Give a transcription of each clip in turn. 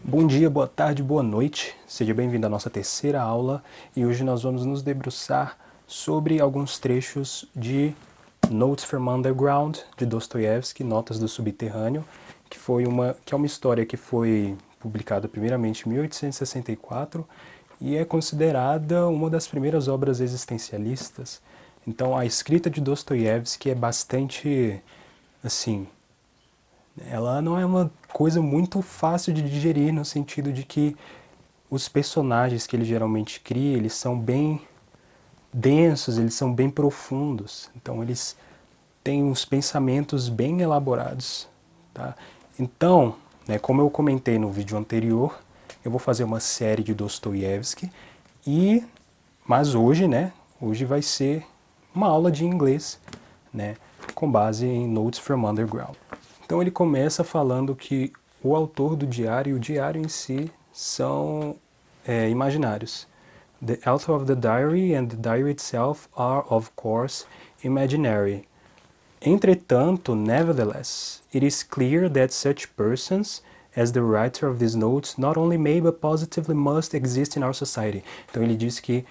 Bom dia, boa tarde, boa noite. Seja bem-vindo à nossa terceira aula e hoje nós vamos nos debruçar sobre alguns trechos de Notes from Underground, de Dostoiévski, Notas do Subterrâneo, que é uma história que foi publicada primeiramente em 1864 e é considerada uma das primeiras obras existencialistas. Então a escrita de Dostoiévski é bastante, assim, ela não é uma coisa muito fácil de digerir, no sentido de que os personagens que ele geralmente cria, eles são bem densos, eles são bem profundos. Então eles têm uns pensamentos bem elaborados. Tá? Então, né, como eu comentei no vídeo anterior, eu vou fazer uma série de Dostoiévski, mas hoje, né, hoje vai ser uma aula de inglês, né, com base em Notes from Underground. Então ele começa falando que o autor do diário e o diário em si são imaginários. The author of the diary and the diary itself are, of course, imaginary. Entretanto, nevertheless, it is clear that such persons as the writer of these notes not only may but positively must exist in our society. Então ele diz que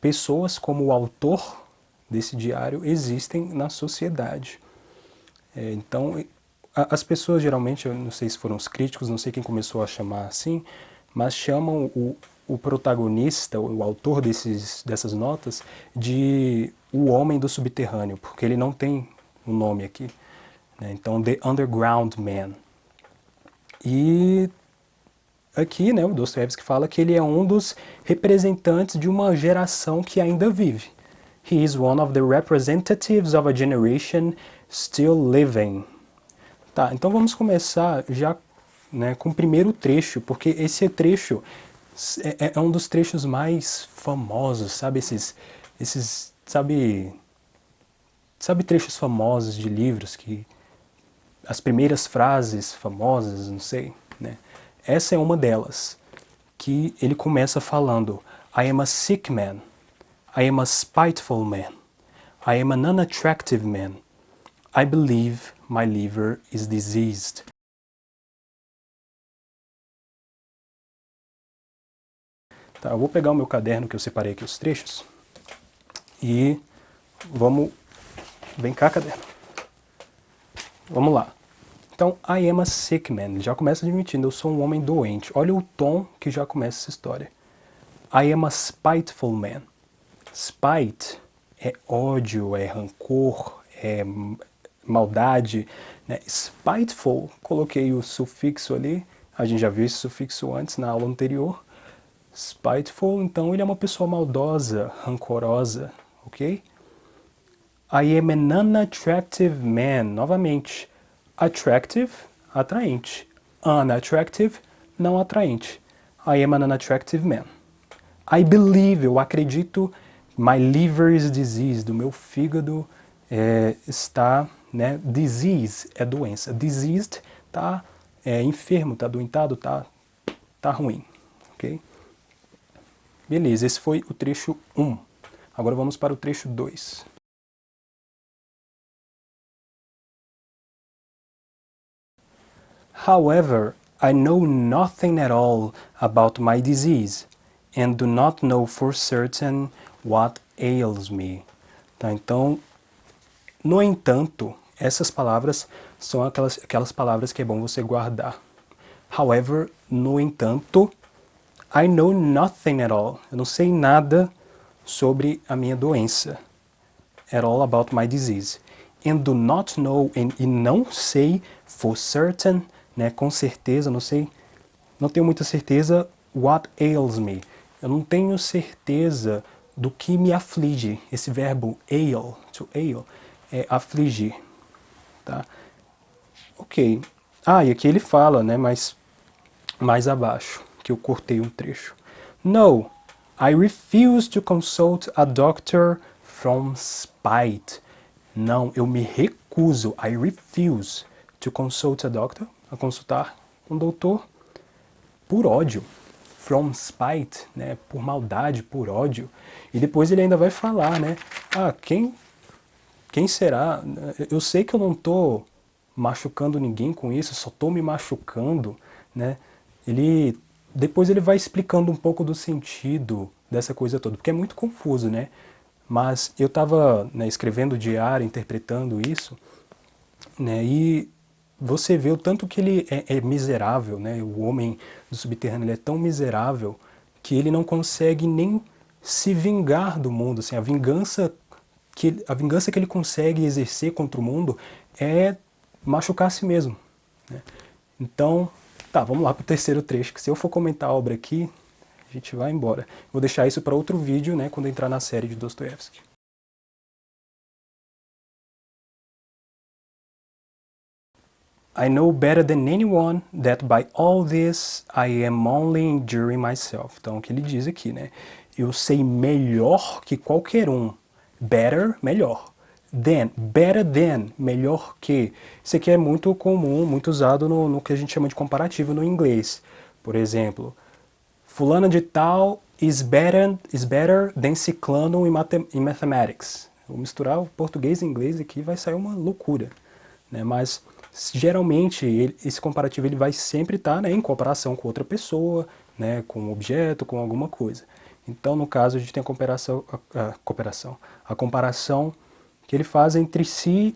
pessoas como o autor desse diário existem na sociedade. Então, as pessoas geralmente, eu não sei se foram os críticos, não sei quem começou a chamar assim, mas chamam o protagonista, o autor dessas notas, de o homem do subterrâneo, porque ele não tem um nome aqui. Né? Então, The Underground Man. E aqui, né, o Dostoiévski fala que ele é um dos representantes de uma geração que ainda vive. He is one of the representatives of a generation still living. Tá, então vamos começar já, né, com o primeiro trecho, porque esse trecho é um dos trechos mais famosos, sabe? Sabe trechos famosos de livros que as primeiras frases famosas, não sei, né? Essa é uma delas, que ele começa falando: I am a sick man, I am a spiteful man, I am an unattractive man, I believe my liver is diseased. Tá, eu vou pegar o meu caderno que eu separei aqui os trechos e vamos... Vem cá, caderno. Vamos lá. Então, I am a sick man. Já começa admitindo, eu sou um homem doente. Olha o tom que já começa essa história. I am a spiteful man. Spite é ódio, é rancor, é maldade. Né? Spiteful, coloquei o sufixo ali. A gente já viu esse sufixo antes na aula anterior. Spiteful, então ele é uma pessoa maldosa, rancorosa, ok? I am an unattractive man. Novamente, attractive, atraente. Unattractive, não atraente. I am an unattractive man. I believe, eu acredito, my liver is diseased. O meu fígado está, né? Disease é doença. Diseased tá enfermo, tá doentado, tá ruim, ok? Beleza, esse foi o trecho 1. Agora vamos para o trecho 2. However, I know nothing at all about my disease, and do not know for certain what ails me. Tá, então, no entanto, essas palavras são aquelas palavras que é bom você guardar. However, no entanto, I know nothing at all. Eu não sei nada sobre a minha doença. At all about my disease. And do not know, e não sei for certain, né, com certeza, não sei, não tenho muita certeza, what ails me. Eu não tenho certeza do que me aflige. Esse verbo ail, to ail, é afligir. Tá? Ok. Ah, e aqui ele fala, né, mas mais abaixo, que eu cortei um trecho. No, I refuse to consult a doctor from spite. Não, eu me recuso, I refuse to consult a doctor, a consultar um doutor por ódio. From spite, né, por maldade, por ódio. E depois ele ainda vai falar, né, quem será? Eu sei que eu não estou machucando ninguém com isso, só estou me machucando, né? Depois ele vai explicando um pouco do sentido dessa coisa toda, porque é muito confuso, né? Mas eu estava, né, escrevendo o diário, interpretando isso, né? E você vê o tanto que ele é miserável, né? O homem do subterrâneo, ele é tão miserável que ele não consegue nem se vingar do mundo, assim, a vingança que ele consegue exercer contra o mundo é machucar a si mesmo, né? Então, tá, vamos lá pro terceiro trecho, que se eu for comentar a obra aqui, a gente vai embora. Vou deixar isso para outro vídeo, né, quando entrar na série de Dostoiévski. I know better than anyone that by all this I am only enduring myself. Então, o que ele diz aqui, né? Eu sei melhor que qualquer um. Better, melhor. Than, better than, melhor que. Isso aqui é muito comum, muito usado no que a gente chama de comparativo no inglês. Por exemplo, fulano de tal is better than ciclano in mathematics. Vou misturar o português e inglês aqui, vai sair uma loucura, né? Mas geralmente esse comparativo ele vai sempre estar, né, em comparação com outra pessoa, né, com um objeto, com alguma coisa. Então, no caso, a gente tem a comparação que ele faz entre si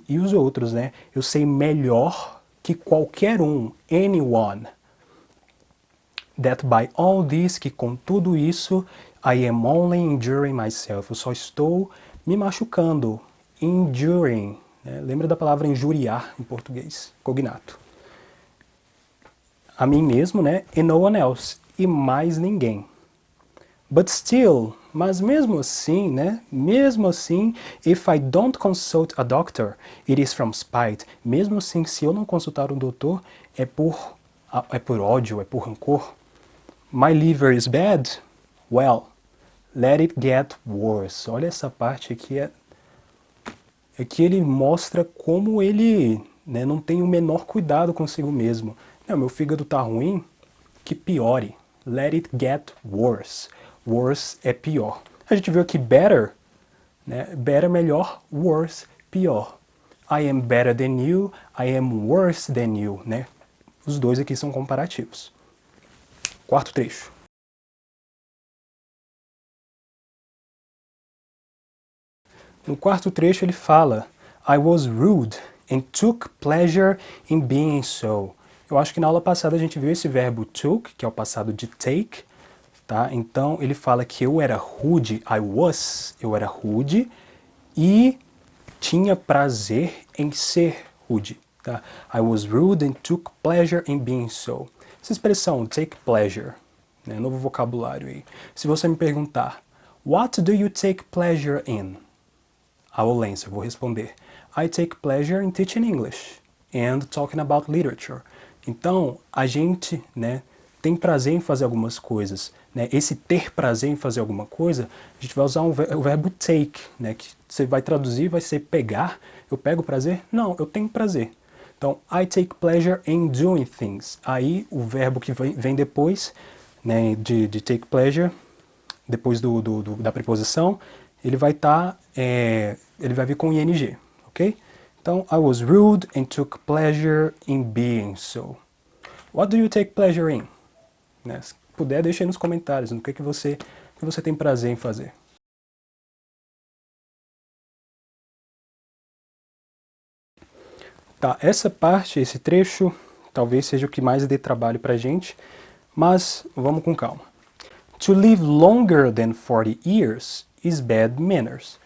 e os outros, né? Eu sei melhor que qualquer um, anyone, that by all this, que com tudo isso, I am only enduring myself. Eu só estou me machucando. Enduring, né? Lembra da palavra injuriar em português, cognato. A mim mesmo, né? And no one else. E mais ninguém. But still, mas mesmo assim, né? Mesmo assim, if I don't consult a doctor, it is from spite. Mesmo assim, se eu não consultar um doutor, é por ódio, é por rancor. My liver is bad? Well, let it get worse. Olha essa parte aqui, é que ele mostra como ele, né, não tem o menor cuidado consigo mesmo. Não, meu fígado tá ruim, que piore. Let it get worse. Worse é pior. A gente viu aqui better, né? Better melhor, worse pior. I am better than you, I am worse than you, né? Os dois aqui são comparativos. Quarto trecho. No quarto trecho ele fala: I was rude and took pleasure in being so. Eu acho que na aula passada a gente viu esse verbo took, que é o passado de take, tá? Então ele fala que eu era rude, eu era rude e tinha prazer em ser rude, tá? I was rude and took pleasure in being so. Essa expressão, take pleasure, né? Novo vocabulário aí. Se você me perguntar, what do you take pleasure in? I will answer, vou responder. I take pleasure in teaching English and talking about literature. Então, a gente, né, tem prazer em fazer algumas coisas, né? Esse ter prazer em fazer alguma coisa, a gente vai usar o verbo take, né, que você vai traduzir, vai ser pegar. Eu pego prazer? Não, eu tenho prazer. Então, I take pleasure in doing things. Aí, o verbo que vem depois, né, de take pleasure, depois da preposição, ele vai ele vai vir com ing, ok? Então, I was rude and took pleasure in being so. What do you take pleasure in? Né? Se puder, deixa aí nos comentários no que você tem prazer em fazer. Tá, essa parte, esse trecho, talvez seja o que mais dê trabalho pra gente, mas vamos com calma. To live longer than 40 years is bad manners.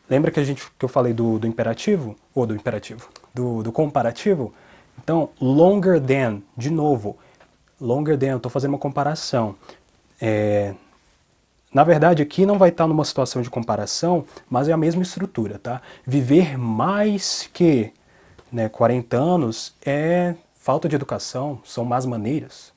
Lembra que eu falei do imperativo? Ou do imperativo? Do comparativo? Então, longer than, de novo. Longer than, eu estou fazendo uma comparação. Na verdade, aqui não vai estar numa situação de comparação, mas é a mesma estrutura, tá? Viver mais que, né, 40 anos é falta de educação, são más maneiras.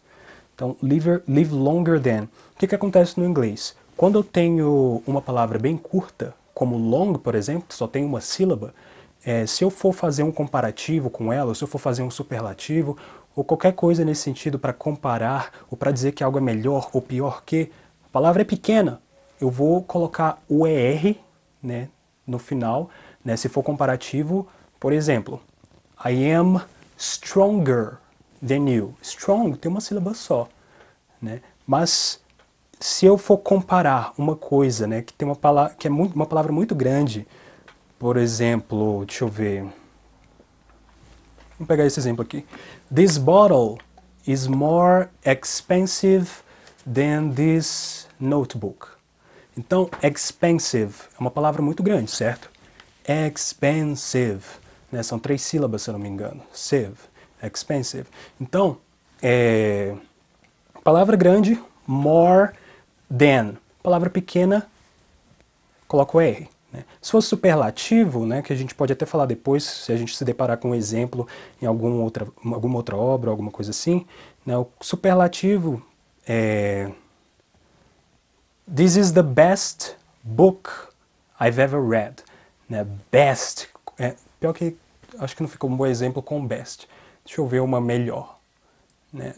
Então, live longer than. O que acontece no inglês? Quando eu tenho uma palavra bem curta, como long, por exemplo, que só tem uma sílaba, se eu for fazer um comparativo com ela, ou se eu for fazer um superlativo, ou qualquer coisa nesse sentido para comparar, ou para dizer que algo é melhor ou pior que, a palavra é pequena, eu vou colocar o ER, né, no final, né, se for comparativo, por exemplo, I am stronger than you. Strong tem uma sílaba só, né? Mas se eu for comparar uma coisa, né, que tem uma palavra que é uma palavra muito grande, por exemplo, deixa eu ver. Vamos pegar esse exemplo aqui. This bottle is more expensive than this notebook. Então, expensive é uma palavra muito grande, certo? Expensive, né? São 3 sílabas, se eu não me engano. Sieve, expensive. Então, palavra grande, more than. Palavra pequena, coloca o R. Né? Se fosse superlativo, né, que a gente pode até falar depois, se a gente se deparar com um exemplo em alguma outra obra, alguma coisa assim, né, o superlativo é This is the best book I've ever read. Né? Best. Pior que acho que não ficou um bom exemplo com best. Deixa eu ver uma melhor. Né?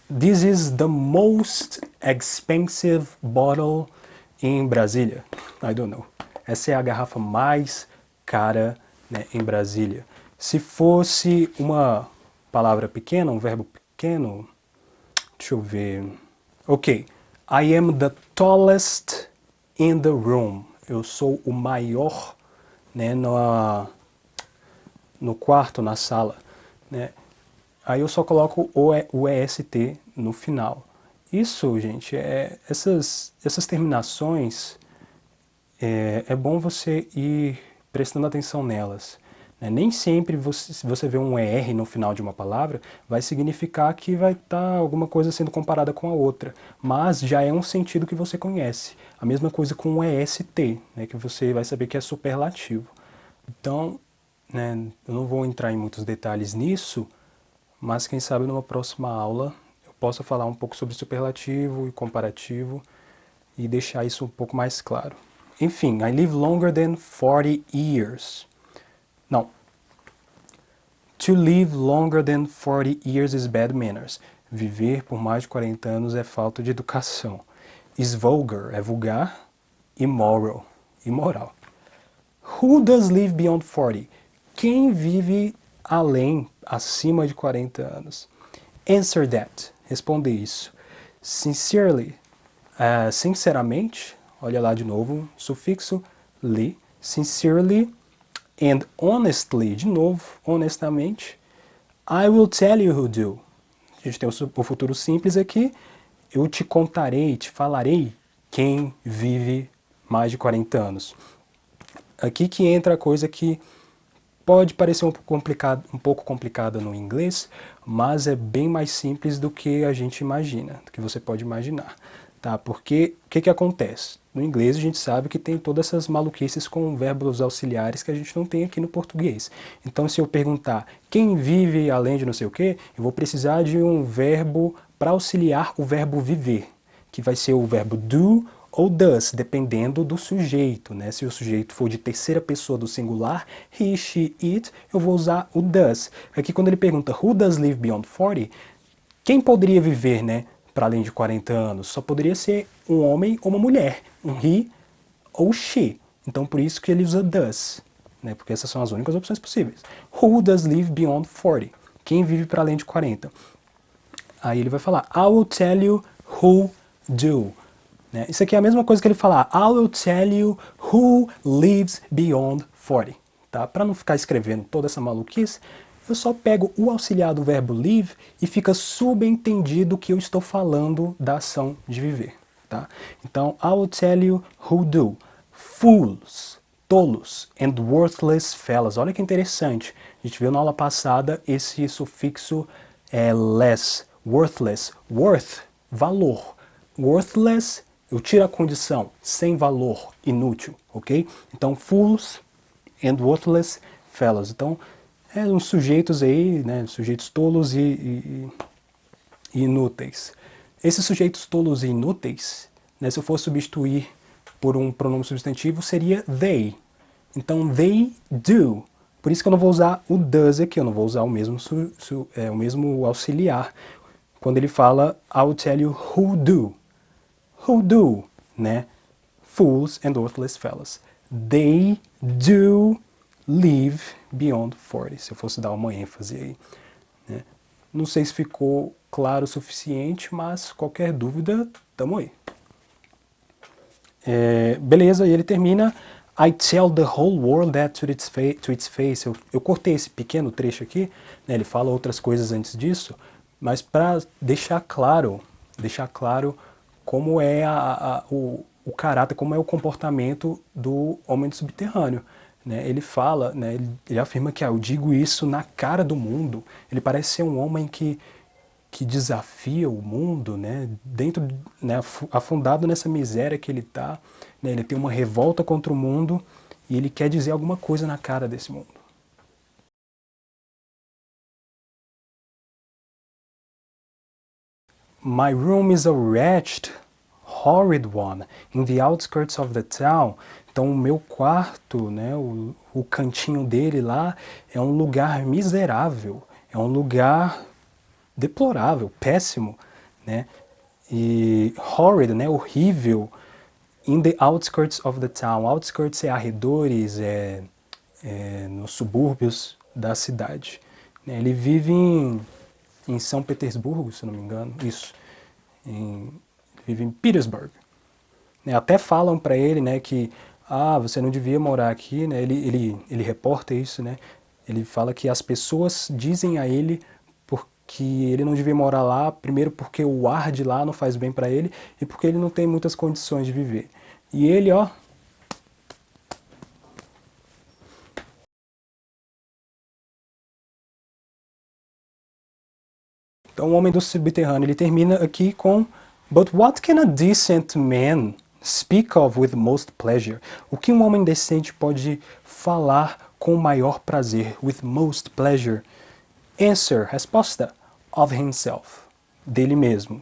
This is the most expensive bottle in Brasília. I don't know. Essa é a garrafa mais cara, né, em Brasília. Se fosse uma palavra pequena, um verbo pequeno, deixa eu ver. Ok. I am the tallest in the room. Eu sou o maior, né, no quarto, na sala. Né? Aí eu só coloco o EST no final. Isso, gente, essas terminações, é bom você ir prestando atenção nelas. Né? Nem sempre, se você vê um ER no final de uma palavra, vai significar que vai estar alguma coisa sendo comparada com a outra. Mas já é um sentido que você conhece. A mesma coisa com o EST, né? Que você vai saber que é superlativo. Então, né, eu não vou entrar em muitos detalhes nisso, mas quem sabe numa próxima aula eu possa falar um pouco sobre superlativo e comparativo e deixar isso um pouco mais claro. Enfim, I live longer than 40 years. Não. To live longer than 40 years is bad manners. Viver por mais de 40 anos é falta de educação. Is vulgar é vulgar. Immoral, imoral. Who does live beyond 40? Quem vive além, acima de 40 anos? Answer that. Responda isso. Sincerely. Sinceramente. Olha lá de novo. Sufixo li. Sincerely. And honestly. De novo. Honestamente. I will tell you who do. A gente tem o futuro simples aqui. Eu te contarei, te falarei quem vive mais de 40 anos. Aqui que entra a coisa que pode parecer um pouco complicada no inglês, mas é bem mais simples do que a gente imagina, do que você pode imaginar. Tá? Porque o que acontece? No inglês a gente sabe que tem todas essas maluquices com verbos auxiliares que a gente não tem aqui no português. Então se eu perguntar quem vive além de não sei o que, eu vou precisar de um verbo para auxiliar o verbo viver, que vai ser o verbo do ou does, dependendo do sujeito, né? Se o sujeito for de terceira pessoa do singular, he, she, it, eu vou usar o does. Aqui quando ele pergunta who does live beyond 40, quem poderia viver, né, para além de 40 anos? Só poderia ser um homem ou uma mulher, um he ou she. Então por isso que ele usa does, né? Porque essas são as únicas opções possíveis. Who does live beyond 40? Quem vive para além de 40? Aí ele vai falar, I will tell you who do. Isso aqui é a mesma coisa que ele falar, I will tell you who lives beyond 40. Tá? Para não ficar escrevendo toda essa maluquice, eu só pego o auxiliar do verbo live e fica subentendido que eu estou falando da ação de viver. Tá? Então, I will tell you who do. Fools, tolos, and worthless fellas. Olha que interessante. A gente viu na aula passada esse sufixo less, worthless, worth, valor. Worthless, eu tiro a condição, sem valor, inútil, ok? Então, fools and worthless fellows. Então, uns sujeitos aí, né, sujeitos tolos e inúteis. Esses sujeitos tolos e inúteis, né, se eu for substituir por um pronome substantivo, seria they. Então, they do. Por isso que eu não vou usar o does aqui, eu não vou usar o mesmo auxiliar. Quando ele fala, I will tell you who do. Who do, né? Fools and worthless fellows. They do live beyond 40. Se eu fosse dar uma ênfase aí. Né? Não sei se ficou claro o suficiente, mas qualquer dúvida, tamo aí. Beleza, e ele termina: I tell the whole world that to its face. Eu cortei esse pequeno trecho aqui, né, ele fala outras coisas antes disso, mas para deixar claro como é o caráter, como é o comportamento do homem do subterrâneo. Né? Ele fala, né, ele afirma que eu digo isso na cara do mundo. Ele parece ser um homem que desafia o mundo, né, dentro, né, afundado nessa miséria que ele está, né, ele tem uma revolta contra o mundo e ele quer dizer alguma coisa na cara desse mundo. My room is a wretched, horrid one, in the outskirts of the town. Então o meu quarto, né, o cantinho dele lá, é um lugar miserável, é um lugar deplorável, péssimo, né? E horrid, né, horrível, in the outskirts of the town. Outskirts é arredores, nos subúrbios da cidade. Né? Ele vive em São Petersburgo, se não me engano, isso. Vive em Petersburg. Né? Até falam para ele, né, que você não devia morar aqui, né? Ele reporta isso, né? Ele fala que as pessoas dizem a ele porque ele não devia morar lá, primeiro porque o ar de lá não faz bem para ele e porque ele não tem muitas condições de viver. E ele, ó, então o homem do subterrâneo, ele termina aqui com But what can a decent man speak of with most pleasure? O que um homem decente pode falar com maior prazer? With most pleasure. Answer, resposta, of himself, dele mesmo.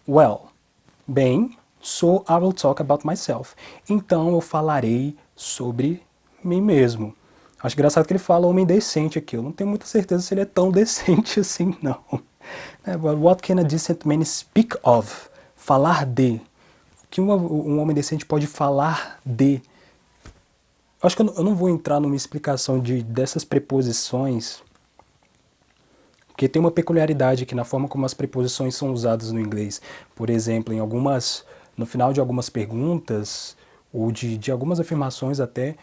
Well, bem, so I will talk about myself. Então eu falarei sobre mim mesmo. Acho engraçado que ele fala homem decente aqui. Eu não tenho muita certeza se ele é tão decente assim, não. But what can a decent man speak of? Falar de. O que um homem decente pode falar de? Acho que eu não vou entrar numa explicação dessas preposições, porque tem uma peculiaridade aqui na forma como as preposições são usadas no inglês. Por exemplo, no final de algumas perguntas, ou de algumas afirmações até,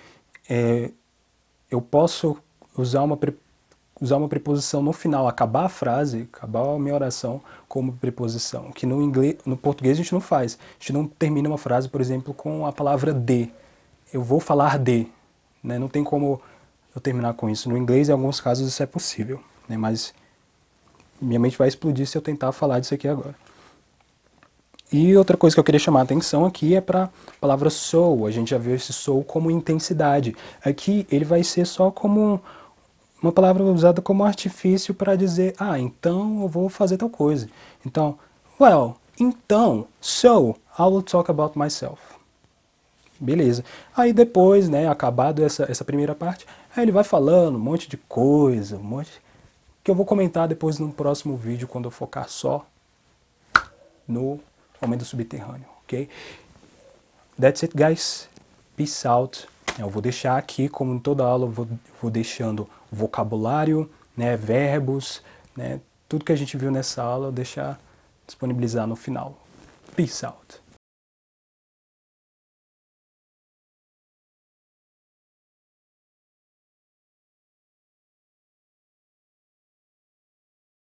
eu posso usar uma preposição no final, acabar a frase, acabar a minha oração como preposição, que no português a gente não faz. A gente não termina uma frase, por exemplo, com a palavra de. Eu vou falar de. Né? Não tem como eu terminar com isso. No inglês, em alguns casos, isso é possível. Né? Mas minha mente vai explodir se eu tentar falar disso aqui agora. E outra coisa que eu queria chamar a atenção aqui é para a palavra so. A gente já viu esse so como intensidade. Aqui ele vai ser só como uma palavra usada como artifício para dizer, então eu vou fazer tal coisa. Então, well, então, so, I will talk about myself. Beleza. Aí depois, né, acabado essa primeira parte, aí ele vai falando um monte de coisa, que eu vou comentar depois no próximo vídeo, quando eu focar só no Homem do Subterrâneo, ok? That's it, guys. Peace out. Eu vou deixar aqui, como em toda aula, eu vou deixando vocabulário, né, verbos, né, tudo que a gente viu nessa aula, eu deixar disponibilizar no final. Peace out.